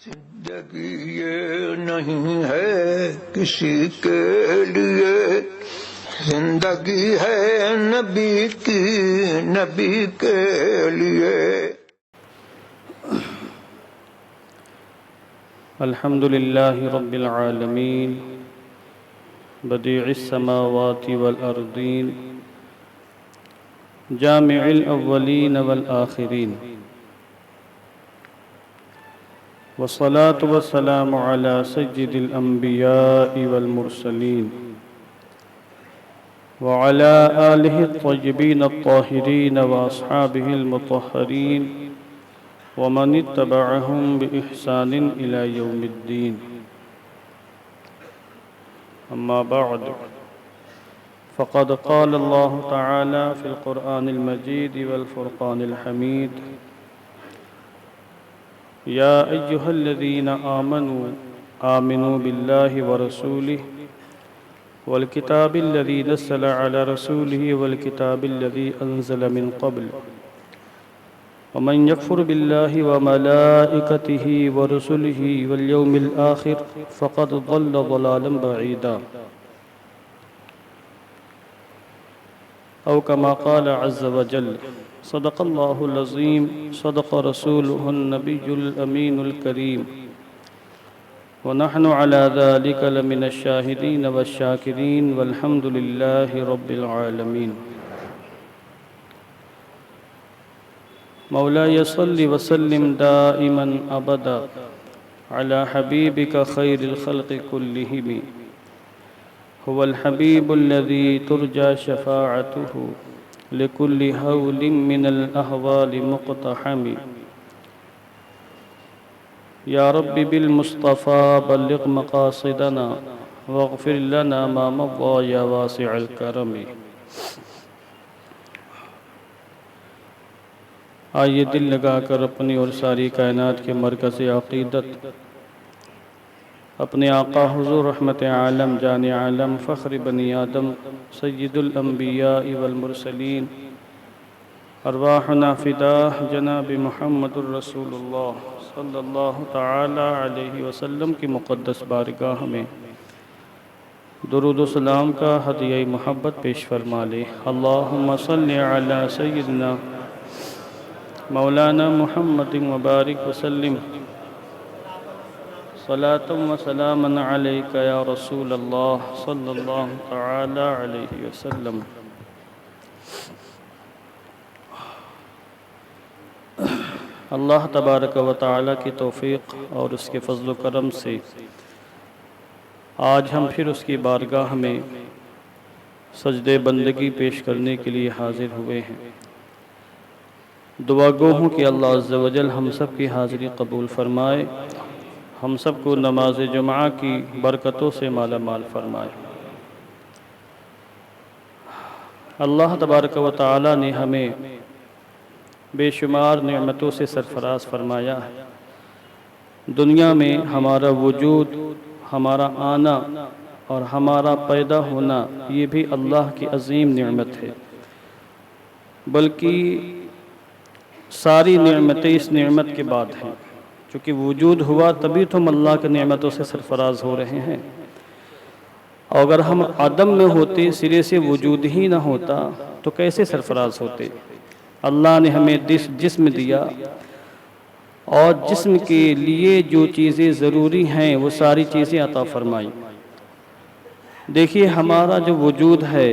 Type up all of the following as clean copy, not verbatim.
زندگی یہ نہیں ہے کسی کے لیے، زندگی ہے نبی کی، نبی کے لیے۔ الحمد للہ رب العالمین بدیع السماوات والارضین جامع الاولین والآخرین، والصلاة والسلام على سید الانبیاء والمرسلین وعلى آلہ الطیبین الطاہرین واصحابہ المطہرین ومن اتبعهم بإحسان إلى يوم الدين. أما بعد، فقد قال الله تعالى في القرآن المجيد والفرقان الحميد: يا أيها الذين آمنوا بالله ورسوله والكتاب الذي نزل على رسوله والكتاب الذي أنزل من قبل، ومن يكفر بالله وملائكته ورسله واليوم الآخر فقد ضل ضلالا بعيدا، أو كما قال عز وجل: صدق الله العظيم، صدق رسوله النبي الأمين الكريم، ونحن على ذلك لمن الشاهدين والشاكرين، والحمد لله رب العالمين. مولاي صل وسلم دائما ابدا على حبيبك خير الخلق كلهم، هو الحبيب الذي ترجى شفاعته لكل هول من الأهوال مقتحم. يا رب بالمصطفى بلغ مقاصدنا واغفر لنا ما مضى يا واسع الكرم. آئیے دل لگا کر اپنی اور ساری کائنات کے مرکز عقیدت، اپنے آقا حضور رحمت عالم، جان عالم، فخر بنی آدم، سید الانبیاء والمرسلین، ارواحنا فداہ جناب محمد الرسول اللہ صلی اللہ تعالی علیہ وسلم کی مقدس بارگاہ میں درود و سلام کا ہدیہ محبت پیش فرما لے۔ اللہم صلی علی سیدنا مولانا محمد مبارک وسلم، صلاۃ و سلاما علیک یا رسول اللہ صلی اللہ تعالی علیہ وسلم۔ اللہ تبارک و تعالی کی توفیق اور اس کے فضل و کرم سے آج ہم پھر اس کی بارگاہ میں سجدے بندگی پیش کرنے کے لیے حاضر ہوئے ہیں۔ دعا گو ہوں کہ اللہ عز و جل ہم سب کی حاضری قبول فرمائے، ہم سب کو نماز جمعہ کی برکتوں سے مالا مال فرمائے۔ اللہ تبارک و تعالی نے ہمیں بے شمار نعمتوں سے سرفراز فرمایا ہے۔ دنیا میں ہمارا وجود، ہمارا آنا اور ہمارا پیدا ہونا یہ بھی اللہ کی عظیم نعمت ہے، بلکہ ساری نعمتیں اس نعمت کے بعد ہیں، چونکہ وجود ہوا تبھی تو ہم اللہ کی نعمتوں سے سرفراز ہو رہے ہیں۔ اور اگر ہم عدم میں ہوتے، سرے سے وجود ہی نہ ہوتا تو کیسے سرفراز ہوتے؟ اللہ نے ہمیں جسم دیا اور جسم کے لیے جو چیزیں ضروری ہیں وہ ساری چیزیں عطا فرمائی۔ دیکھیے ہمارا جو وجود ہے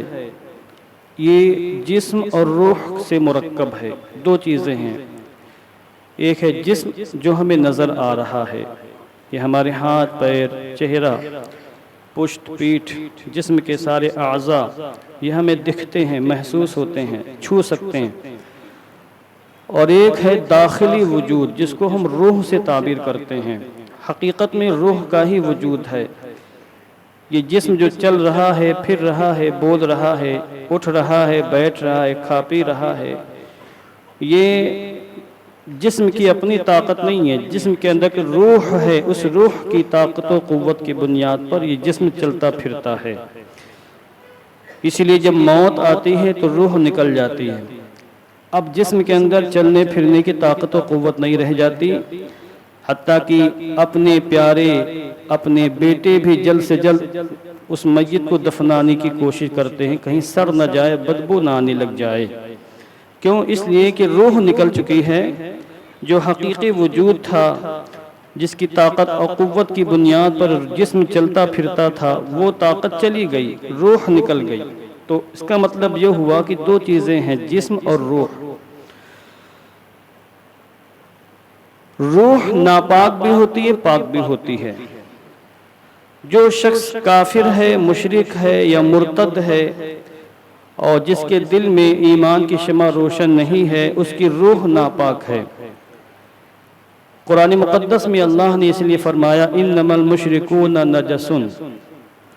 یہ جسم اور روح سے مرکب ہے، دو چیزیں ہیں۔ ایک ہے جسم جو ہمیں نظر آ رہا ہے، یہ ہمارے ہاتھ، پیر، چہرہ، پشت، پیٹھ، جسم کے سارے اعضاء یہ ہمیں دکھتے ہیں، محسوس ہوتے ہیں، چھو سکتے ہیں۔ اور ایک ہے داخلی وجود جس کو ہم روح سے تعبیر کرتے ہیں، حقیقت میں روح کا ہی وجود ہے۔ یہ جسم جو چل رہا ہے، پھر رہا ہے، بول رہا ہے، اٹھ رہا ہے، بیٹھ رہا ہے، کھا پی رہا ہے، یہ جسم کی اپنی طاقت نہیں ہے، جسم کے اندر کی روح ہے، اس روح کی طاقت و قوت کی بنیاد پر یہ جسم چلتا پھرتا ہے۔ اسی لیے جب موت آتی ہے تو روح نکل جاتی ہے، اب جسم کے اندر چلنے پھرنے کی طاقت و قوت نہیں رہ جاتی، حتیٰ کہ اپنے پیارے اپنے بیٹے بھی جلد سے جلد اس میت کو دفنانے کی کوشش کرتے ہیں، کہیں سڑ نہ جائے، بدبو نہ آنے لگ جائے۔ کیوں؟ اس لیے کہ روح نکل چکی ہے، جو حقیقی وجود تھا، جس کی طاقت اور قوت کی بنیاد پر جسم چلتا پھرتا تھا، وہ طاقت چلی گئی، روح نکل گئی۔ تو اس کا مطلب یہ ہوا کہ دو چیزیں ہیں، جسم اور روح۔ روح ناپاک بھی ہوتی ہے، پاک بھی ہوتی ہے۔ جو شخص کافر ہے، مشرک ہے یا مرتد ہے اور جس کے دل میں ایمان کی شمع روشن نہیں ہے، اس کی روح ناپاک ہے۔ قرآن مقدس میں اللہ نے اس لیے فرمایا انما المشرکون نجس،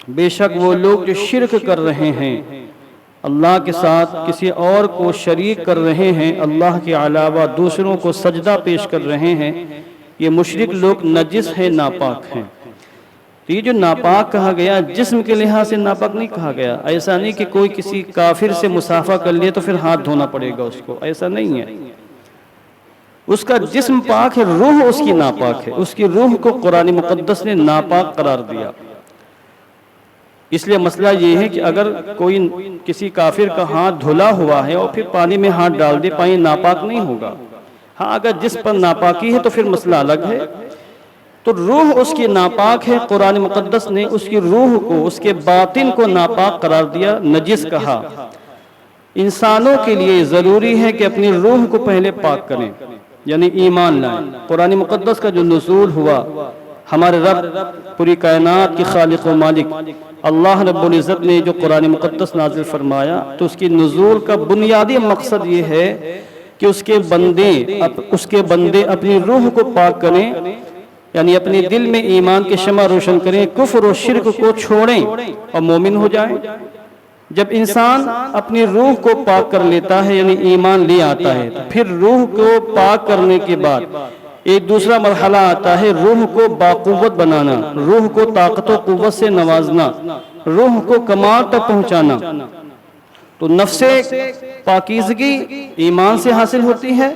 بے شک وہ لوگ جو شرک کر رہے ہیں، اللہ کے ساتھ کسی اور کو شریک کر رہے ہیں، اللہ کے علاوہ دوسروں کو سجدہ پیش کر رہے ہیں، یہ مشرک لوگ نجس ہیں، ناپاک ہیں۔ تو یہ جو ناپاک کہا گیا، جسم کے لحاظ سے ناپاک نہیں کہا گیا۔ ایسا نہیں کہ کوئی کسی کافر سے مصافحہ کر لیے تو پھر ہاتھ دھونا پڑے گا اس کو، ایسا نہیں ہے۔ اس کا جسم پاک ہے، روح اس کی ناپاک ہے۔ اس کی روح کو قرآن مقدس نے ناپاک قرار دیا۔ اس لیے مسئلہ یہ ہے کہ اگر کوئی کسی کافر کا ہاتھ دھلا ہوا ہے اور پھر پانی میں ہاتھ ڈال دے، پانی ناپاک نہیں ہوگا۔ ہاں اگر جس پر ناپاکی ہے تو پھر مسئلہ الگ ہے۔ تو روح اس کی ناپاک ہے، قرآن مقدس نے اس کی روح کو، اس کے باطن کو ناپاک قرار دیا، نجس کہا۔ انسانوں کے لیے ضروری ہے کہ اپنی روح کو پہلے پاک کریں، یعنی ایمان لائیں۔ قرآن مقدس کا جو نزول ہوا، ہمارے رب پوری کائنات کی خالق و مالک اللہ رب العزت نے جو قرآن مقدس نازل فرمایا، تو اس کی نزول کا بنیادی مقصد یہ ہے کہ اس کے بندے اپنی روح کو پاک کریں، یعنی اپنے دل میں ایمان کے شمع روشن کریں، کفر و شرک کو چھوڑیں اور مومن ہو جائیں۔ جب انسان اپنی روح کو پاک کر لیتا ہے، یعنی ایمان لے آتا ہے، تو پھر روح کو پاک کرنے کے بعد ایک دوسرا مرحلہ آتا ہے، روح کو باقوت بنانا، روح کو طاقت و قوت سے نوازنا، روح کو کمال تک پہنچانا۔ تو نفس پاکیزگی ایمان سے حاصل ہوتی ہے،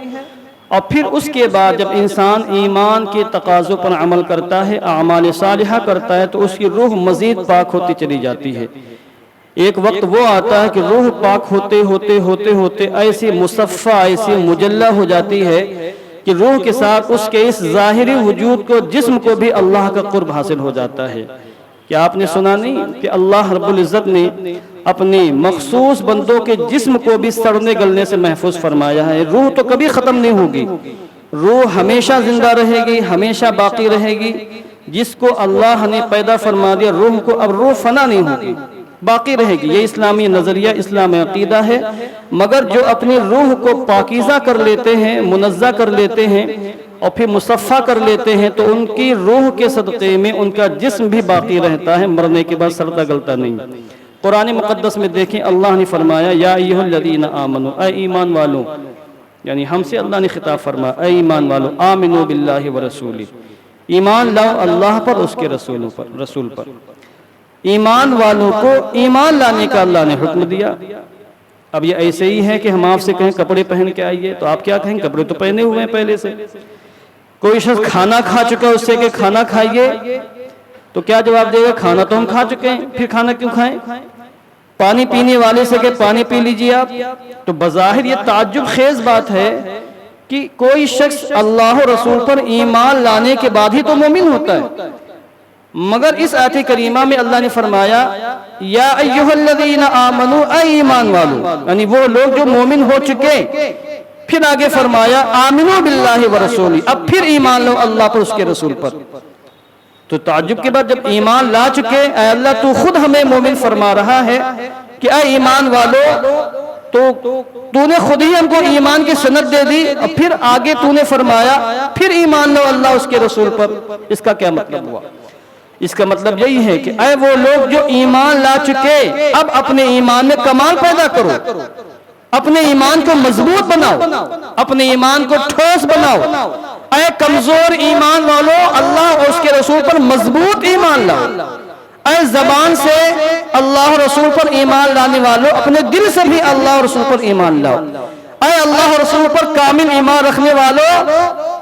اور پھر اس کے بعد جب انسان ایمان کے تقاضوں پر عمل کرتا ہے، اعمال صالحہ کرتا ہے، تو اس کی روح مزید پاک ہوتی چلی جاتی ہے۔ ایک وقت وہ آتا ہے کہ روح پاک ہوتے ہوتے ہوتے ہوتے ایسی مصفہ، ایسی مجلہ ہو جاتی ہے کہ روح کے ساتھ اس کے اس ظاہری وجود کو، جسم کو بھی اللہ کا قرب حاصل ہو جاتا ہے۔ کیا آپ نے سنا نہیں کہ اللہ رب العزت نے اپنے مخصوص بندوں کے جسم کو بھی سڑنے گلنے سے محفوظ فرمایا ہے؟ روح تو کبھی ختم نہیں ہوگی، روح ہمیشہ زندہ رہے گی، ہمیشہ باقی رہے گی۔ جس کو اللہ نے پیدا فرما دیا روح کو، اب روح فنا نہیں ہوگی، باقی رہے گی۔ یہ اسلامی نظریہ، اسلامی عقیدہ ہے۔ مگر جو اپنی روح کو پاکیزہ کر لیتے ہیں، منزہ کر لیتے ہیں اور پھر مصفہ کر لیتے ہیں، تو ان کی روح کے صدقے میں ان کا جسم بھی باقی رہتا ہے، مرنے کے بعد سڑتا گلتا نہیں۔ قرآن مقدس میں دیکھیں اللہ نے فرمایا یا ایھا الذین آمنو، اے ایمان والو، یعنی ہم سے اللہ نے خطاب فرمایا اے ایمان والو، آمنو باللہ ورسولہ، ایمان لاؤ اللہ پر، اس کے رسول پر۔ ایمان والوں کو ایمان لانے کا اللہ نے حکم دیا۔ اب یہ ایسے ہی ہے کہ ہم آپ سے کہیں کپڑے پہن کے آئیے، تو آپ کیا کہیں؟ کپڑے تو پہنے ہوئے ہیں پہلے سے۔ کوئی شخص کھانا کھا چکا، اس سے کہ کھانا کھائیے، تو کیا جواب دے گا؟ کھانا تو ہم کھا چکے ہیں، پھر کھانا کیوں کھائیں؟ پانی پینے والے سے کہ پانی پی لیجئے آپ، تو بظاہر یہ تعجب خیز بات ہے کہ کوئی شخص اللہ و رسول پر ایمان لانے کے بعد ہی تو مومن ہوتا ہے۔ مگر اس آیت کریمہ میں اللہ نے فرمایا یا ایھا الذین آمنو، اے ایمان والو، یعنی وہ لوگ جو مومن ہو چکے۔ پھر آگے فرمایا آمنو باللہ ورسولہ، اب پھر ایمان لو اللہ پر، اس کے رسول پر۔ تو تعجب کے بعد جب ایمان لا چکے، اے اللہ تو خود ہمیں مومن فرما رہا ہے کہ اے ایمان والو، تو نے خود ہی ہم کو ایمان کی سند دے دی، اور پھر آگے تو نے فرمایا پھر ایمان لو اللہ اس کے رسول پر۔ اس کا کیا مطلب ہوا؟ اس کا مطلب یہی ہے کہ اے وہ لوگ جو ایمان لا چکے، اب اپنے ایمان میں کمال پیدا کرو، اپنے ایمان کو مضبوط بناؤ، اپنے ایمان کو ٹھوس بناؤ۔ اے کمزور ایمان والو، اللہ اور اس کے رسول پر مضبوط ایمان لاؤ۔ اے زبان سے اللہ اور رسول پر ایمان لانے والو، اپنے دل سے بھی اللہ اور رسول پر ایمان لاؤ۔ اے اللہ اور رسول پر کامل ایمان رکھنے والو،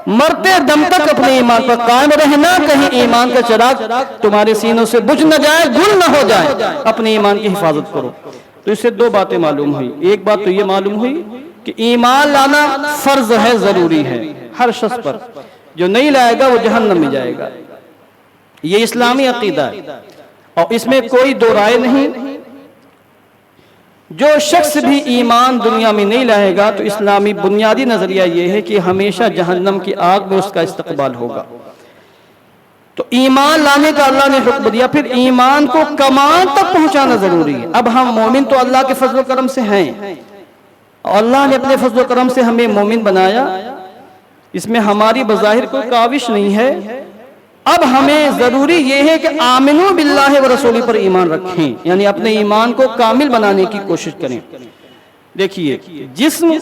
مرتے دم تک اپنے ایمان پر قائم رہنا، کہیں ایمان کا چراغ تمہارے سینوں سے بجھ نہ جائے، گل نہ ہو جائے، اپنے ایمان کی حفاظت کرو۔ تو اس سے دو باتیں معلوم ہوئی، ایک بات تو یہ معلوم ہوئی کہ ایمان لانا فرض ہے، ضروری ہے ہر شخص پر، جو نہیں لائے گا وہ جہنم میں جائے گا، یہ اسلامی عقیدہ ہے اور اس میں کوئی دو رائے نہیں۔ جو شخص بھی ایمان دنیا میں نہیں لائے گا تو اسلامی بنیادی نظریہ یہ ہے کہ ہمیشہ جہنم کی آگ میں اس کا استقبال ہوگا۔ تو ایمان لانے کا اللہ نے حکم دیا، پھر ایمان کو کمال تک پہنچانا ضروری ہے۔ اب ہم مومن تو اللہ کے فضل و کرم سے ہیں، اور اللہ نے اپنے فضل و کرم سے ہمیں مومن بنایا، اس میں ہماری بظاہر کوئی کاوش نہیں ہے۔ اب ہمیں ضروری یہ ہے کہ آمنو باللہ و رسولی پر ایمان رکھیں، یعنی اپنے ایمان کو کامل بنانے کی کوشش کریں۔ دیکھیے جسم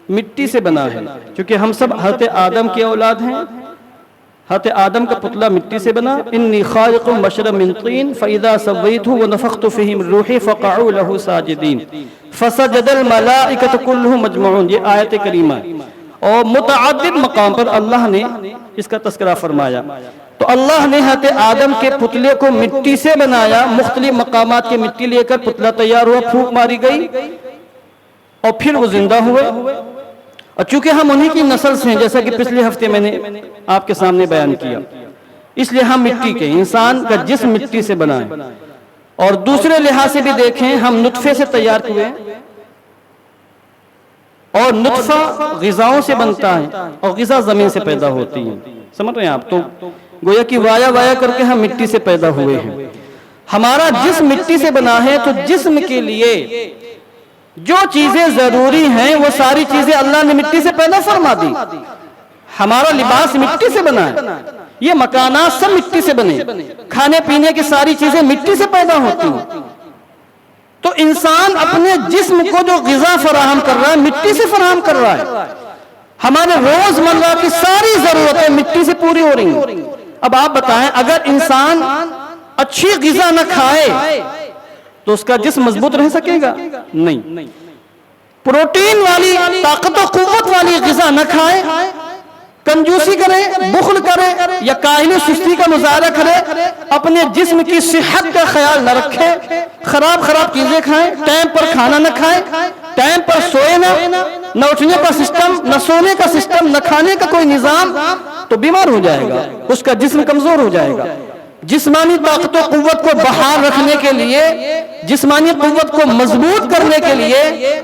مٹی سے بنا ہے، کیونکہ ہم سب حضرت آدم کی اولاد ہیں، حضرت آدم کا پتلا مٹی سے بنا، انی خالق بشرا من طین فاذا سویتہ ونفخت فیہ من روحی فقعوا لہ ساجدین فسجد الملائکۃ کلھم اجمعون، یہ آیت کریمہ ہے، اور متعدد مقام پر اللہ نے اس کا تذکرہ فرمایا۔ تو اللہ نے حضرت آدم کے پتلے کو مٹی سے بنایا، مختلف مقامات کی مٹی لے کر پتلا تیار ہوا، پھونک ماری گئی اور پھر وہ زندہ ہوئے، اور چونکہ ہم انہی کی نسل سے ہیں، جیسا کہ پچھلے ہفتے میں نے آپ کے سامنے بیان کیا، اس لیے ہم مٹی کے، انسان کا جسم مٹی سے بنا ہے۔ اور دوسرے لحاظ سے بھی دیکھیں، ہم نطفے سے تیار ہوئے ہیں، اور نطفہ غذاؤں سے بنتا ہے اور غذا زمین سے پیدا ہوتی ہے، سمجھ رہے ہیں آپ؟ تو گویا کہ وایا وایا کر کے ہم مٹی سے پیدا ہوئے ہیں، ہمارا جسم مٹی سے بنا ہے، تو جسم کے لیے جو چیزیں ضروری ہیں وہ ساری چیزیں اللہ نے مٹی سے پیدا فرما دی۔ ہمارا لباس مٹی سے بنا ہے، یہ مکانات سب مٹی سے بنے، کھانے پینے کی ساری چیزیں مٹی سے پیدا ہوتی ہیں۔ تو انسان اپنے جسم کو جو غذا فراہم کر رہا ہے مٹی سے فراہم کر رہا ہے، ہمارے روزمرہ کی ساری ضرورتیں مٹی سے پوری ہو رہی ہیں۔ اب آپ بتائیں، اگر انسان اچھی غذا نہ کھائے تو اس کا جسم مضبوط رہ سکے گا؟ نہیں۔ پروٹین والی، طاقت و قوت والی غذا نہ کھائے، کنجوسی کرے، بخل کرے یا کاہلی سستی کا مظاہرہ کرے، اپنے جسم کی صحت کا خیال نہ رکھے، خراب چیزیں کھائیں، ٹائم پر کھانا نہ کھائیں، ٹائم پر سوئے نہ اٹھنے کا سسٹم، نہ سونے کا سسٹم، نہ کھانے کا کوئی نظام، تو بیمار ہو جائے گا، اس کا جسم کمزور ہو جائے گا۔ جسمانی طاقت و قوت کو بحال رکھنے کے لیے، جسمانی قوت کو مضبوط کرنے کے لیے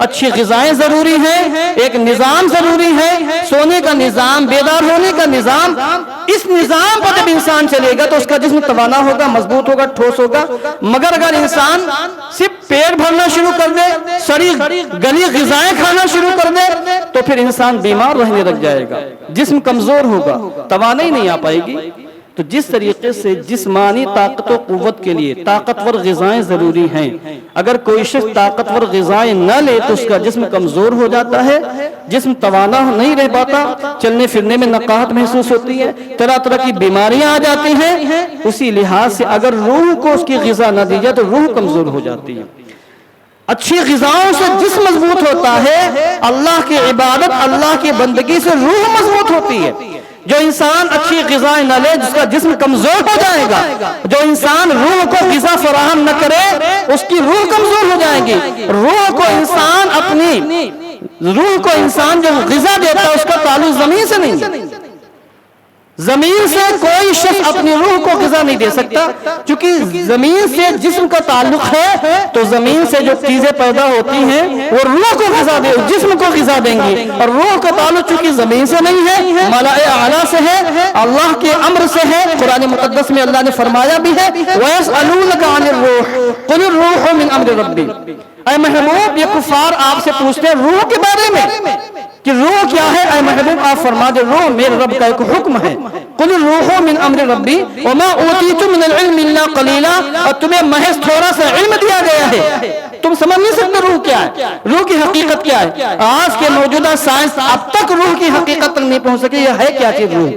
اچھی غذائیں ضروری ہیں، ایک نظام ضروری ہے، سونے کا نظام، بیدار ہونے کا نظام۔ اس نظام پر جب انسان چلے گا تو اس کا جسم توانا ہوگا، مضبوط ہوگا، ٹھوس ہوگا۔ مگر اگر انسان صرف پیٹ بھرنا شروع کر دے، سڑی گلی غذائیں کھانا شروع کر دے، تو پھر انسان بیمار رہنے لگ جائے گا، جسم کمزور ہوگا، توانائی نہیں آ پائے گی۔ تو جس طریقے سے جسمانی طاقت و قوت کے لیے طاقتور غذائیں ضروری ہیں، اگر کوئی شخص طاقتور غذائیں نہ لے تو اس کا جسم کمزور ہو جاتا ہے، جسم توانا نہیں رہ پاتا، چلنے پھرنے میں نقاہت محسوس ہوتی ہے، طرح طرح کی بیماریاں آ جاتی ہیں۔ اسی لحاظ سے اگر روح کو اس کی غذا نہ دی جائے تو روح کمزور ہو جاتی ہے۔ اچھی غذاؤں سے جسم مضبوط ہوتا ہے، اللہ کی عبادت، اللہ کی بندگی سے روح مضبوط ہوتی ہے۔ جو انسان اچھی غذائیں نہ لے جس کا جسم کمزور ہو جائے گا، جو انسان روح کو غذا فراہم نہ کرے اس کی روح کمزور ہو جائے گی۔ روح کو انسان جو غذا دیتا ہے اس کا تعلق زمین سے نہیں ہے، زمین سے کوئی شخص اپنی روح کو غذا نہیں دے سکتا، چونکہ زمین سے جسم کا تعلق ہے تو زمین سے جو چیزیں پیدا ہوتی ہیں وہ روح کو غذا دے، جسم کو غذا دیں گی، اور روح کا تعلق چونکہ زمین سے نہیں ہے، ملائے اعلیٰ سے ہے، اللہ کے امر سے ہے۔ قرآن مقدس میں اللہ نے فرمایا بھی ہے وَيَسْأَلُونَكَ عَنِ الرُّوحِ قُلِ الرُّوحُ مِنْ أَمْرِ رَبِّي۔ اے محبوب، یہ کفار آپ سے پوچھتے ہیں روح کے بارے میں کہ روح کیا ہے، اے محبوب آپ فرما دے روح میرے رب کا ایک حکم ہے۔ قُلِ الرُّوحُ مِنْ أَمْرِ رَبِّي وَمَا أُوتِيتُم مِنَ الْعِلْمِ إِلَّا قَلِيلًا، اور تمہیں محض تھوڑا سا علم دیا گیا ہے، تم سمجھ نہیں سکتے روح کیا ہے، روح کی حقیقت کیا ہے۔ آج کے موجودہ سائنس اب تک روح کی حقیقت تک نہیں پہنچ سکی، یہ ہے کیا چیز روح۔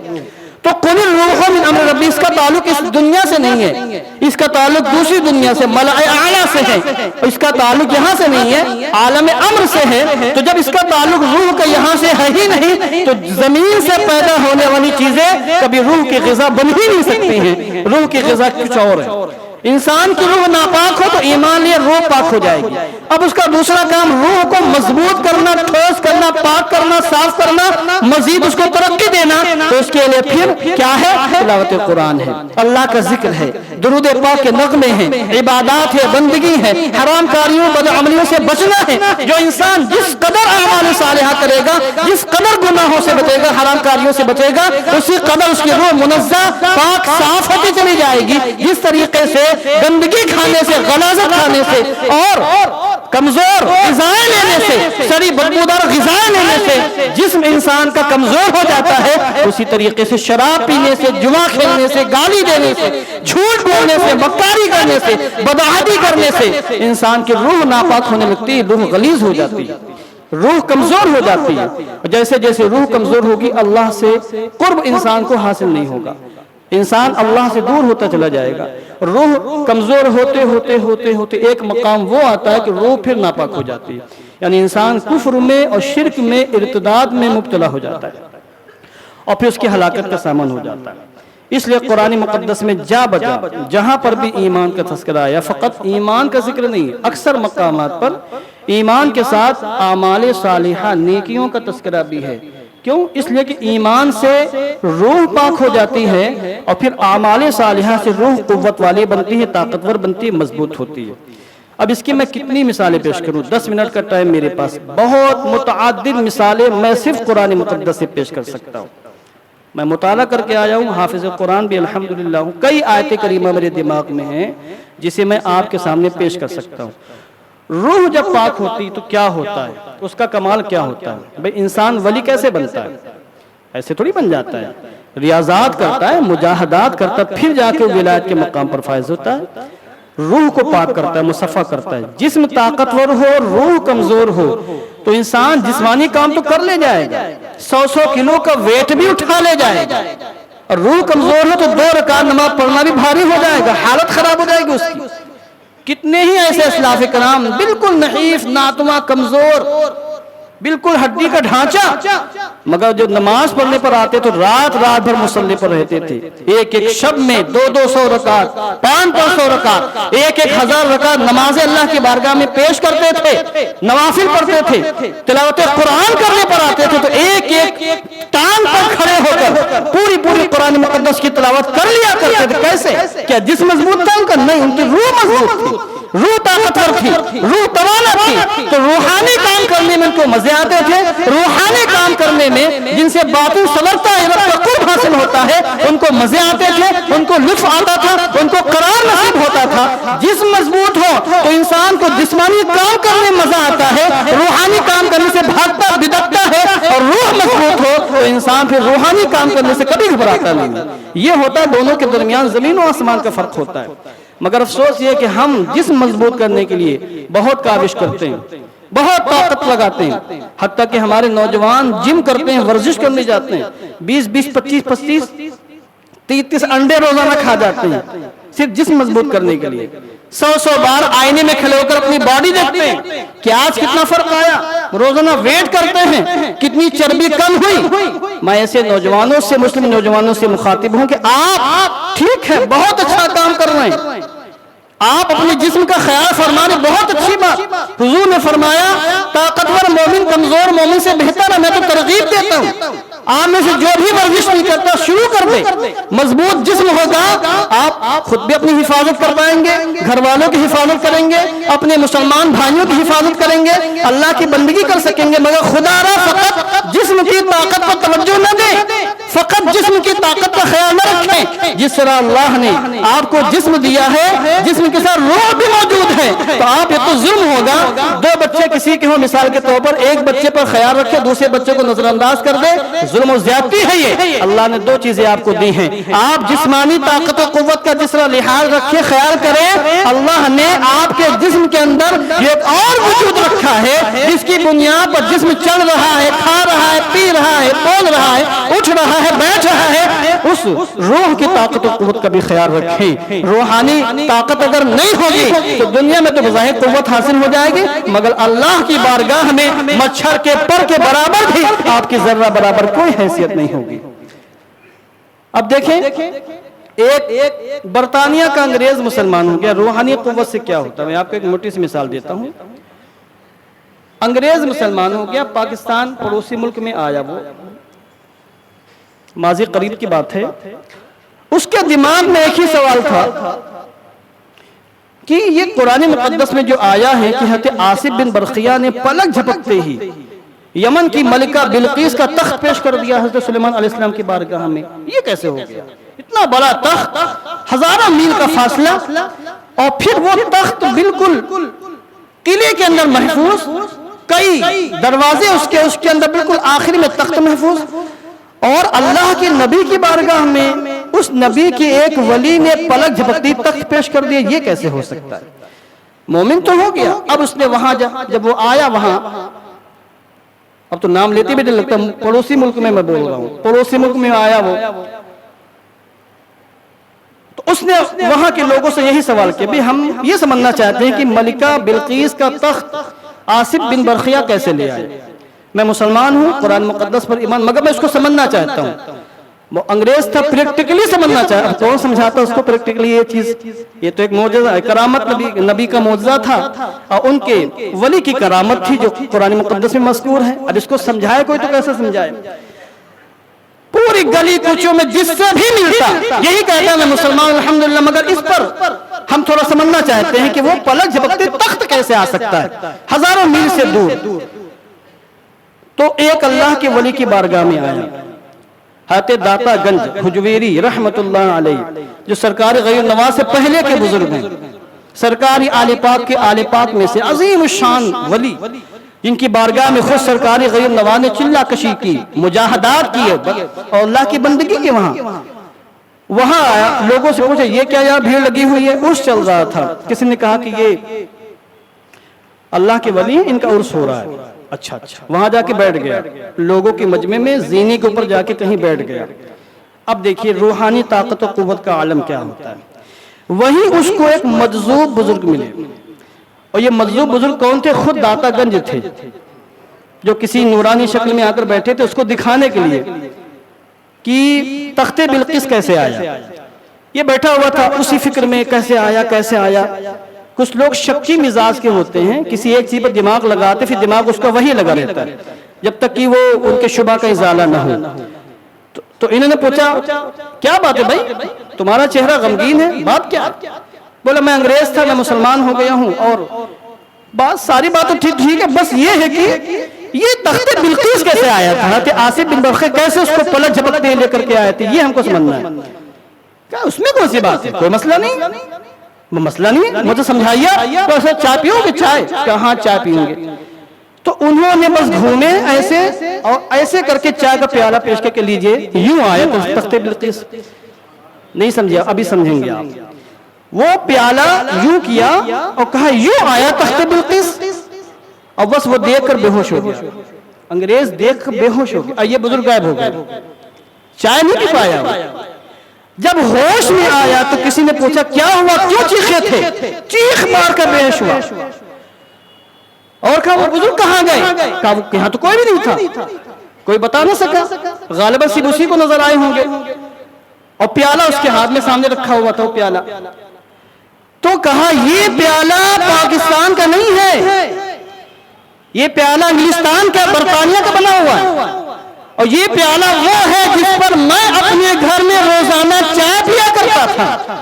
تو قُلِ الرُّوحُ روح من امر ربی، اس کا تعلق اس دنیا سے نہیں ہے، اس کا تعلق دوسری دنیا سے، ملأ اعلیٰ سے ہے، اس کا تعلق یہاں سے نہیں ہے، عالم امر سے ہے۔ تو جب اس کا تعلق روح کا یہاں سے ہے ہی نہیں، تو زمین سے پیدا ہونے والی چیزیں کبھی روح کی غذا بن ہی نہیں سکتی ہیں، روح کی غذا کچھ اور ہے۔ انسان کی روح ناپاک ہو تو ایمان لیا روح پاک ہو جائے گی۔ اب اس کا دوسرا کام روح کو مضبوط کرنا، ٹھوس کرنا، پاک کرنا، صاف کرنا، مزید اس کو ترقی دینا، تو اس کے لیے پھر کیا ہے؟ تلاوت قرآن ہے، اللہ کا ذکر ہے، درود پاک کے نغمے ہیں، عبادات ہے، بندگی ہے، حرام کاریوں بدعملیوں سے بچنا ہے۔ جو انسان جس قدر اعمال صالحہ کرے گا، جس قدر گناہوں سے بچے گا، حرام کاریوں سے بچے گا، اسی قدر اس کی روح منزہ، پاک، صاف ہوتی چلی جائے گی۔ جس طریقے سے گندگی کھانے سے، غلاظت کھانے سے اور کمزور غذائیں لینے سے، سڑی بدبودار غذائیں لینے سے جسم انسان کا کمزور ہو جاتا ہے، اسی طریقے سے شراب پینے سے، جوا کھیلنے سے، گالی دینے سے، جھوٹ بولنے سے، مکاری کرنے سے، بدعہدی کرنے سے انسان کی روح ناپاک ہونے لگتی ہے، روح غلیظ ہو جاتی ہے، روح کمزور ہو جاتی ہے۔ جیسے جیسے روح کمزور ہوگی اللہ سے قرب انسان کو حاصل نہیں ہوگا، انسان اللہ سے دور ہوتا چلا جائے گا۔ روح کمزور ہوتے ہوتے ہوتے ہوتے ایک مقام وہ آتا ہے کہ روح پھر ناپاک ہو جاتی ہے، یعنی انسان کفر میں اور شرک میں، ارتداد میں مبتلا ہو جاتا ہے اور پھر اس کی ہلاکت کا سامان ہو جاتا ہے۔ اس لیے قرآن مقدس میں جا بجا جہاں پر بھی ایمان کا تذکرہ آیا، فقط ایمان کا ذکر نہیں ہے، اکثر مقامات پر ایمان کے ساتھ اعمال صالحہ، نیکیوں کا تذکرہ بھی ہے۔ کیوں؟ اس لیے کہ ایمان سے روح پاک ہو جاتی ہے اور پھر اعمال صالحہ سے روح قوت والی بنتی ہے، طاقتور بنتی ہے، مضبوط ہوتی ہے۔ اب اس کی میں کتنی مثالیں پیش کروں، 10 منٹ کا ٹائم میرے پاس، بہت متعدد مثالیں میں صرف قرآن مقدس سے پیش کر سکتا ہوں۔ میں مطالعہ کر کے آیا ہوں، حافظ قرآن بھی الحمدللہ ہوں، کئی آیت کریمہ میرے دماغ میں ہیں جسے میں آپ کے سامنے پیش کر سکتا ہوں۔ روح جب پاک ہوتی تو کیا ہوتا ہے، اس کا کمال کیا ہوتا ہے؟ بھئی انسان ولی کیسے بنتا ہے؟ ایسے تھوڑی بن جاتا ہے، ریاضات کرتا ہے، مجاہدات کرتا ہے، پھر جا کے ولایت کے مقام پر فائز ہوتا ہے۔ روح کو پاک کرتا ہے، مصفہ کرتا ہے۔ جسم طاقتور ہو، روح کمزور ہو تو انسان جسمانی کام تو کر لے جائے گا، 100 کلو کا ویٹ بھی اٹھا لے جائے گا، اور روح کمزور ہو تو 2 رکعت نماز پڑھنا بھی بھاری ہو جائے گا، حالت خراب ہو جائے گی اس کی۔ کتنے ہی ایسے اسلاف کرام بالکل نحیف، ناتواں، کمزور، بالکل ہڈی کا ڈھانچہ، مگر جو نماز پڑھنے پر آتے تو رات رات بھر مصلی پر رہتے تھے، ایک ایک شب میں 200 رکعت، 500 رکعت، 1000 رکعت نماز اللہ کی بارگاہ میں پیش کرتے تھے، نوافل پڑھتے تھے، تلاوت قرآن کرنے پر آتے تھے تو ایک ایک ٹانگ پر کھڑے ہو کر پوری قرآن مقدس کی تلاوت کر لیا کرتے تھے۔ کیسے؟ کیا جسم مضبوط تھا ان کا؟ نہیں، ان کی روح مضبوط تھی، روح طاقتور تھی، روح توانا تھی، تو روحانی کام کرنے میں ان کو مزے آتے تھے، روحانی کام کرنے میں جن سے باطن سنورتا ہے، رب کا قرب حاصل ہوتا ہے، ان کو مزے آتے تھے، ان کو لطف آتا تھا، ان کو قرار نصیب ہوتا تھا۔ جسم مضبوط ہو تو انسان کو جسمانی کام کرنے میں مزہ آتا ہے، روحانی کام کرنے سے بھاگتا بدکتا ہے، اور روح مضبوط ہو تو انسان پھر روحانی کام کرنے سے کبھی گھبراتا نہیں۔ یہ ہوتا ہے دونوں کے درمیان زمین و آسمان کا فرق ہوتا ہے۔ مگر افسوس یہ کہ ہم جسم مضبوط کرنے کے لیے بہت کاوش کرتے ہیں، بہت طاقت لگاتے ہیں، حتیٰ کہ ہمارے نوجوان جم کرتے ہیں، ورزش کرنے جاتے ہیں، 20 25 30 انڈے روزانہ کھا جاتے ہیں صرف جسم مضبوط کرنے کے لیے۔ 100 بار آئینے میں کھڑے ہو کر اپنی باڈی دیکھتے ہیں کہ آج کتنا فرق آیا، روزانہ ویٹ کرتے ہیں کتنی چربی کم ہوئی۔ میں ایسے نوجوانوں سے، مسلم نوجوانوں سے مخاطب ہوں کہ آپ ٹھیک ہے، بہت اچھا کام کر رہے ہیں، آپ اپنے جسم کا خیال فرمانے، بہت اچھی بات۔ حضور نے فرمایا طاقتور مومن کمزور مومن سے بہتر ہے، میں تو ترغیب دیتا ہوں آپ میں سے جو بھی ورزش نہیں کرتا شروع کر دے۔ مضبوط جسم ہوگا، آپ خود بھی اپنی حفاظت کر پائیں گے، گھر والوں کی حفاظت کریں گے، اپنے مسلمان بھائیوں کی حفاظت کریں گے، اللہ کی بندگی کر سکیں گے۔ مگر خدا را فقط جسم کی طاقت پر توجہ نہ دیں، فقط جسم کی طاقت کا خیال نہ رکھیں۔ جس طرح اللہ نے آپ کو جسم دیا ہے، جسم کے ساتھ روح بھی موجود ہے، تو آپ یہ تو ظلم ہوگا 2 بچے کسی کے ہوں مثال کے طور پر، ایک بچے پر خیال رکھے، دوسرے بچے کو نظر انداز کر دے، ظلم و زیادتی ہے یہ۔ اللہ نے 2 چیزیں آپ کو دی ہیں، آپ جسمانی طاقت و قوت کا جس طرح لحاظ رکھے، خیال کریں، اللہ نے آپ کے جسم کے اندر ایک اور وجود رکھا ہے جس کی بنیاد پر جسم چل رہا ہے، کھا رہا ہے، پی رہا ہے، بول رہا ہے، اٹھ رہا ہے، بیٹھ رہا ہے۔ اس روح کی طاقت و قوت کا بھی خیال رکھیں. روحانی طاقت اگر نہیں ہوگی تو دنیا میں تو بظاہر قوت حاصل ہو جائے گی، مگر اللہ کی بارگاہ میں مچھر کے پر کے برابر بھی آپ کی ذرہ برابر کوئی حیثیت نہیں ہوگی. اب دیکھیں ایک برطانیہ کا انگریز مسلمان ہو گیا، روحانی قوت سے کیا ہوتا ہے؟ میں آپ کو ایک موٹی سی مثال دیتا ہوں. انگریز مسلمان ہو گیا، پاکستان پڑوسی ملک میں آیا، وہ ماضی قریب کی بات ہے. اس کے دماغ میں ایک ہی سوال تھا کہ یہ قرآن مقدس میں جو آیا ہے کہ حضرت آصف بن برقیہ نے پلک جھپکتے ہی یمن کی ملکہ بلقیس کا تخت پیش کر دیا حضرت سلیمان علیہ السلام کی بارگاہ میں، یہ کیسے ہو گیا؟ اتنا بڑا تخت، ہزاروں میل کا فاصلہ، اور پھر وہ تخت بالکل قلعے کے اندر محفوظ، کئی دروازے اس کے اندر بالکل آخری میں تخت محفوظ، اور اللہ کے نبی کی بارگاہ میں اس نبی کے ایک ولی نے پلک جھپکتی تخت پیش کر دیا. یہ کیسے ہو سکتا ہے؟ مومن تو ہو گیا. اب اس نے وہاں جب وہ آیا، وہاں اب تو نام لیتے بھی نہیں لگتا، پڑوسی ملک میں بول رہا ہوں، پڑوسی ملک میں آیا وہ، تو اس نے وہاں کے لوگوں سے یہی سوال کیا، بھی ہم یہ سمجھنا چاہتے ہیں کہ ملکہ بلقیس کا تخت آصف بن برقیہ کیسے لے آئے؟ میں مسلمان ہوں، قرآن مقدس پر ایمان، مگر میں اس کو سمجھنا چاہتا ہوں. وہ انگریز تھا، پریکٹیکلی سمجھنا چاہتا. اب کون سمجھاتا اس کو پریکٹیکلی یہ چیز؟ یہ تو ایک معجزہ ہے، کرامت نبی کا معجزہ تھا، اور ان کے ولی کی کرامت تھی جو قرآن مقدس میں مذکور ہے. اب اس کو سمجھائے کوئی تو کیسے سمجھائے؟ پوری گلی کوچوں میں جس سے بھی ملتا یہی کہتا ہے میں مسلمان الحمدللہ، مگر اس پر ہم تھوڑا سمجھنا چاہتے ہیں کہ وہ پلک جھپکتے تخت کیسے آ سکتا ہے ہزاروں میل سے دور. تو ایک اللہ کے ولی کی بارگاہ میں آیا، حضرت داتا گنج حجویری رحمت اللہ علیہ، جو سرکار غیر نواز سے پہلے کے بزرگ ہیں، سرکاری آل پاک کے آل پاک میں سے عظیم الشان ولی، جن کی بارگاہ میں خود سرکاری غیر نواز نے چلہ کشی کی، مجاہدات کی اور اللہ کی بندگی کی. وہاں آیا، لوگوں سے پوچھا یہ کیا یار بھیڑ لگی ہوئی ہے؟ عرس چل رہا تھا. کسی نے کہا کہ یہ اللہ کے ولی ہیں، ان کا عرس ہو رہا ہے. اچھا وہاں جا کے بیٹھ گیا، لوگوں کے مجمع میں زینے کے اوپر جا کے کہیں بیٹھ گیا. اب دیکھیے روحانی طاقت و قوت کا عالم کیا ہوتا ہے. وہی اس کو ایک مجذوب بزرگ ملے، اور یہ مجذوب بزرگ کون تھے؟ خود داتا گنج تھے، جو کسی نورانی شکل میں آ کر بیٹھے تھے اس کو دکھانے کے لیے کہ تخت بلقیس کیسے آیا. یہ بیٹھا ہوا تھا اسی فکر میں، کیسے آیا. کچھ لوگ شکی مزاج کے ہوتے ہیں، کسی ایک چیز پر دماغ لگاتے پھر دماغ اس کا وہی لگا رہتا ہے جب تک کہ وہ ان کے شبہ کا ازالہ نہ ہو. تو انہوں نے پوچھا کیا بات ہے بھائی، تمہارا چہرہ غمگین ہے، بات کیا؟ بولا میں انگریز تھا، میں مسلمان ہو گیا ہوں، اور بات ساری بات تو ٹھیک ہے، بس یہ ہے کہ یہ تخت بلقیس کیسے آیا تھا، حضرت آصف بن برقیہ کیسے اس کو پلک جھپکتے لے کر کے آئے تھے، یہ ہم کو سمجھنا ہے. کیا اس میں کون سی بات ہے؟ کوئی مسئلہ نہیں، مجھے سمجھائیے. تو ایسے چائے پیو گے؟ چائے کہاں چائے پیئیں گے؟ تو انہوں نے بس گھومے ایسے اور ایسے کر کے چائے کا پیالہ پیش کر کے لیجئے، یوں آیا تخت بلقیس. نہیں سمجھے؟ ابھی سمجھیں گے آپ. وہ پیالہ یوں کیا اور کہا یوں آیا تخت بلقیس، اور بس وہ دیکھ کر بے ہوش ہو گیا. انگریز دیکھ کر بے ہوش ہو گیا. یہ بزرگ غائب ہو گئے، چائے نہیں پی پایا. جب ہوش میں آیا تو کسی نے پوچھا کیا ہوا، کیوں چیخے تھے؟ چیخ مار کر بے ہوش ہوا. اور کہا وہ بزرگ کہاں گئے؟ کہا وہ یہاں تو کوئی بھی نہیں تھا، کوئی بتا نہ سکا، غالباً صرف اسی کو نظر آئے ہوں گے. اور پیالہ اس کے ہاتھ میں سامنے رکھا ہوا تھا وہ پیالہ. تو کہا یہ پیالہ پاکستان کا نہیں ہے، یہ پیالہ انگلستان کا، برطانیہ کا بنا ہوا ہے، اور یہ پیالہ وہ ہے جس پر میں اپنے گھر میں روزانہ چائے پیا کرتا تھا.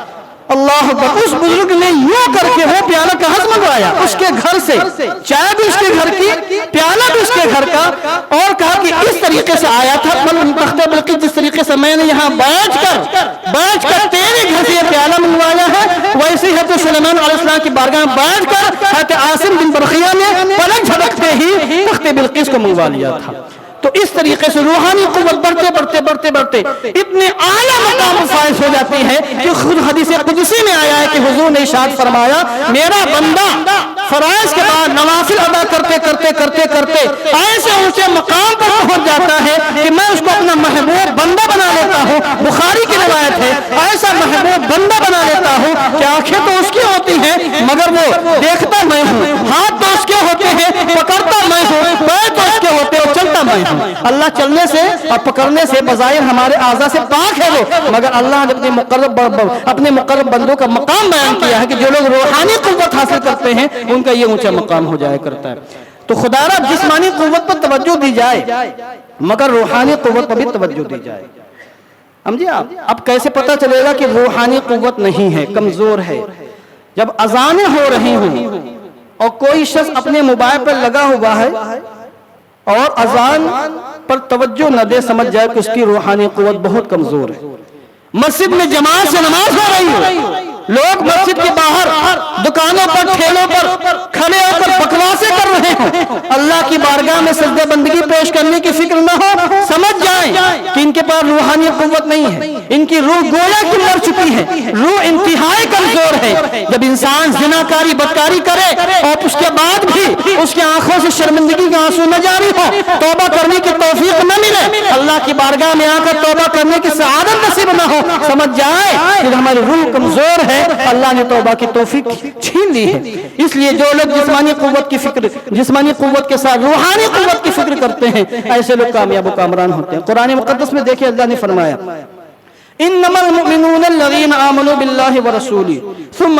اللہ اکبر. اس بزرگ نے یوں کر کے وہ پیالہ کہاں سے منگوایا؟ اس کے گھر سے. چائے بھی اس کے گھر کی، پیالہ بھی اس کے گھر کا، اور کہا کہ اس طریقے سے آیا تھا تخت بلقیس، جس طریقے سے میں نے یہاں بیٹھ کر تیرے گھر سے یہ پیالہ منگوایا ہے، ویسے ہی حضرت سلیمان علیہ السلام کی بارگاہ میں بیٹھ کر حضرت آصف بن برقیہ نے پلک جھپکتے ہی تخت بلقیس کو منگوا لیا تھا. تو اس طریقے سے روحانی قوت بڑھتے اتنے اعلیٰ مقام فائز ہو جاتی ہے کہ خود حدیث قدسی میں آیا ہے کہ حضور نے ارشاد فرمایا میرا بندہ فرائض کے بعد نوافل ادا کرتے کرتے کرتے کرتے ایسے اونچے مقام پر پہنچ جاتا ہے کہ میں اس کو اپنا محبوب بندہ بنا لیتا ہوں. بخاری کی روایت ہے ایسا محبوب بندہ بنا لیتا ہوں کہ آنکھیں تو اس کی ہوتی ہیں مگر وہ دیکھتا میں ہوں, ہاتھ تو اس کے ہوتے ہیں پکڑتا میں ہوں, پیر تو اس کے ہوتے ہیں چلتا میں ہوں. اللہ چلنے سے اور پکڑنے سے بظاہر ہمارے اعضاء سے پاک ہے وہ, مگر اللہ نے اپنے مقرب بندوں کا مقام بیان کیا ہے کہ جو لوگ روحانی قوت حاصل کرتے ہیں ان کا یہ اونچا مقام ہو جایا کرتا ہے. تو خدا را جسمانی قوت پر توجہ دی جائے مگر روحانی قوت پر بھی توجہ دی جائے. سمجھے آپ؟ اب کیسے پتہ چلے گا کہ روحانی قوت نہیں ہے, کمزور ہے؟ جب اذانیں ہو رہی ہوں اور کوئی شخص اپنے موبائل پر لگا ہوا ہے اور اذان پر توجہ نہ دے, سمجھ جائے کہ اس کی روحانی قوت بہت کمزور ہے. مسجد میں جماعت سے نماز ہو رہی ہے, لوگ مسجد کے باہر دکانوں پر ٹھیلوں پر کھڑے ہو کر بکواسیں کر رہے ہوں, اللہ کی بارگاہ میں سجدہ بندگی پیش کرنے کی فکر نہ ہو, سمجھ جائیں کہ ان کے پاس روحانی قوت نہیں ہے, ان کی روح گویا کہ مر چکی ہے, روح انتہائی کمزور ہے. جب انسان زناکاری بدکاری کرے اور اس کے بعد بھی اس کی آنکھوں سے شرمندگی کے آنسو نہ جاری ہو, توبہ کرنے کی توفیق نہ ملے, اللہ کی بارگاہ میں آ کر توبہ کرنے کی سعادت نصیب نہ ہو, سمجھ جائے کہ ہماری روح کمزور ہے, اللہ نے توبہ کی توفیق چھین لی ہے. اس لیے جو لوگ جسمانی قوت کی فکر, جسمانی قوت کے ساتھ روحانی قوت کی فکر کرتے ہیں, ایسے لوگ کامیاب و کامران ہوتے ہیں. قرآن مقدس میں دیکھیں اللہ نے فرمایا انما المؤمنون الذين آمنوا بالله ورسوله ثم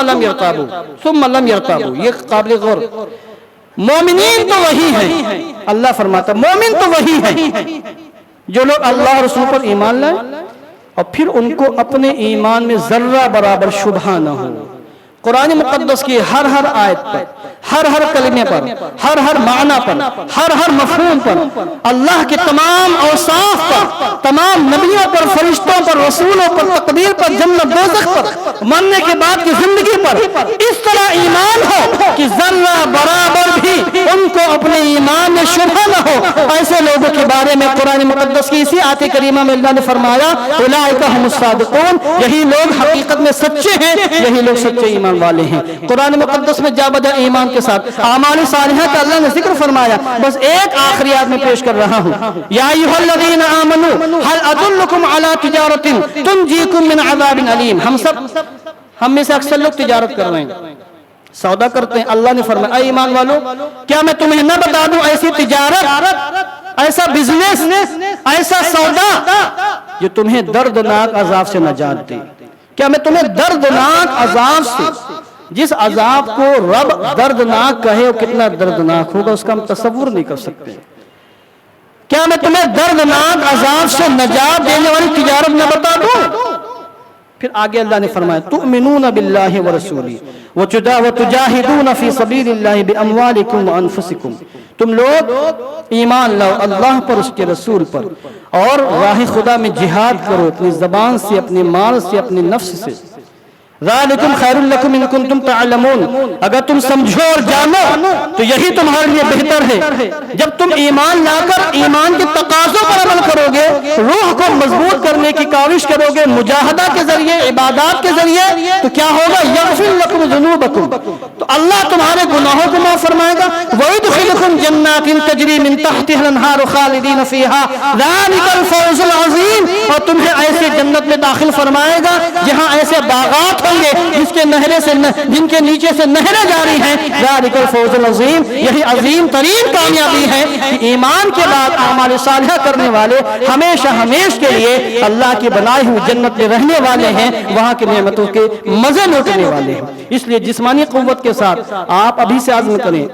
لم يرتابوا. یہ قابل غور, مومنین تو وہی ہیں, اللہ فرماتا مومن تو وہی ہیں جو لوگ اللہ اور رسول پر ایمان لائیں اور پھر ان کو اپنے ایمان میں ذرہ برابر شبہ نہ ہو. قرآن مقدس کی ہر آیت پر, ہر کلمے پر, ہر معنی پر, ہر مفہوم پر, اللہ کے تمام اوصاف پر, تمام نبیوں پر, فرشتوں پر, رسولوں پر, تقدیر پر, جنت دوزخ پر, مرنے کے بعد کی زندگی پر اس طرح ایمان ہو کہ ذرہ برابر بھی ان کو اپنے ایمان میں شبہ نہ ہو. ایسے لوگوں کے بارے میں قرآن مقدس کی اسی آیت کریمہ میں اللہ نے فرمایا اولئک هم الصادقون, یہی لوگ حقیقت میں سچے ہیں, یہی لوگ سچے ایمان والے ہیں. قرآن مقدس میں جا بجا ایمان کے ساتھ اعمال صالحہ کا اللہ نے ذکر فرمایا. بس ایک آخری آیت میں پیش کر رہا ہوں, یا ایھا الذین آمنوا هل ادلکم علی تجارۃ تنجیکم من عذاب علیم. ہم میں سے اکثر لوگ تجارت کر رہے ہیں, سودا کرتے ہیں. اللہ نے فرمایا اے ایمان والو, کیا میں تمہیں نہ بتا دوں ایسی تجارت, ایسا بزنس, ایسا سودا جو تمہیں دردناک عذاب سے نجات دے. کیا میں تمہیں دردناک عذاب سے, جس عذاب کو رب دردناک کہے وہ کتنا دردناک ہوگا اس کا ہم تصور نہیں کر سکتے, کیا میں تمہیں دردناک عذاب سے نجات دینے والی تجارت نہ بتا دوں؟ پھر آگے اللہ نے فرمایا تؤمنون باللہ ورسولہ وتجاہدون فی سبیل اللہ باموالکم وانفسکم. تم لوگ ایمان لاؤ اللہ پر, اس کے رسول پر, اور راہ خدا میں جہاد کرو اپنی زبان سے, اپنے مال سے, اپنے نفس سے. ذالکم خیر لکم ان کنتم تعلمون, اگر تم سمجھو اور جانو تو یہی تمہارے لیے بہتر ہے. جب تم ایمان لا کر ایمان کے تقاضوں پر عمل کرو گے, روح کو مضبوط کرنے کی کاوش کرو گے مجاہدہ کے ذریعے, عبادات کے ذریعے, تو کیا ہوگا یغفر لکم ذنوبکم, تو اللہ تمہارے گناہوں کو معاف فرمائے گا. ویدخلکم جنات تجری من تحتها الانہار خالدین فیہا ذالک الفوز العظیم, اور تمہیں ایسے جنت میں داخل فرمائے گا جہاں ایسے باغات جس کے نہریں سے, جن کے نیچے سے نہریں جاری ہیں. ذالک الفوز العظیم, یہی عظیم ترین کامیابی ہے کہ ایمان کے بعد اعمال صالحہ کرنے والے ہمیشہ کے لیے اللہ کی بنائی ہوئی جنت میں رہنے والے ہیں, وہاں کی نعمتوں کے مزے لوٹنے والے ہیں. اس لیے جسمانی قوت کے ساتھ آپ ابھی سے عزم کریں,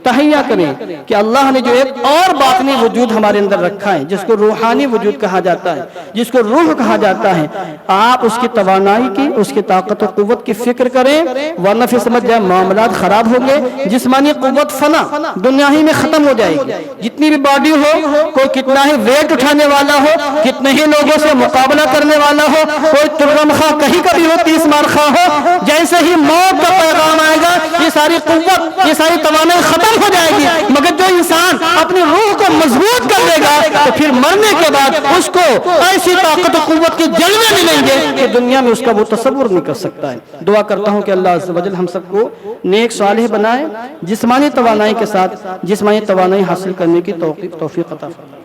تہیہ کریں کہ اللہ نے جو ایک اور باطنی وجود ہمارے اندر رکھا ہے جس کو روحانی وجود کہا جاتا ہے, جس کو روح کہا جاتا ہے, آپ اس کی توانائی کی, اس کی طاقت و قوت کی فکر کریں, ورنہ پھر سمجھ جائیں معاملات خراب ہوں گے. جسمانی قوت فنا دنیا ہی میں ختم ہو جائے گی. جتنی بھی باڈی ہو, کوئی کتنا ہی ویٹ اٹھانے والا ہو, کتنے ہی لوگوں سے مقابلہ کرنے والا ہو, کوئی ترغم خواہ کہیں کبھی ہو, 30 مار خواہ ہو, جیسے ہی موت کا پیغام آئے گا یہ ساری قوت, یہ ساری توانائی ختم ہو جائے گی، مگر جو انسان اپنی روح کو مضبوط کر لے گا تو پھر مرنے کے بعد اس کو ایسی طاقت و قوت کے جلوے ملیں گے کہ دنیا میں اس کا وہ تصور نہیں کر سکتا ہے۔ دعا کرتا ہوں کہ اللہ عز و جل ہم سب کو نیک صالح بنائے، جسمانی توانائی کے ساتھ جسمانی توانائی حاصل کرنے کی توفیق عطا فرمائے۔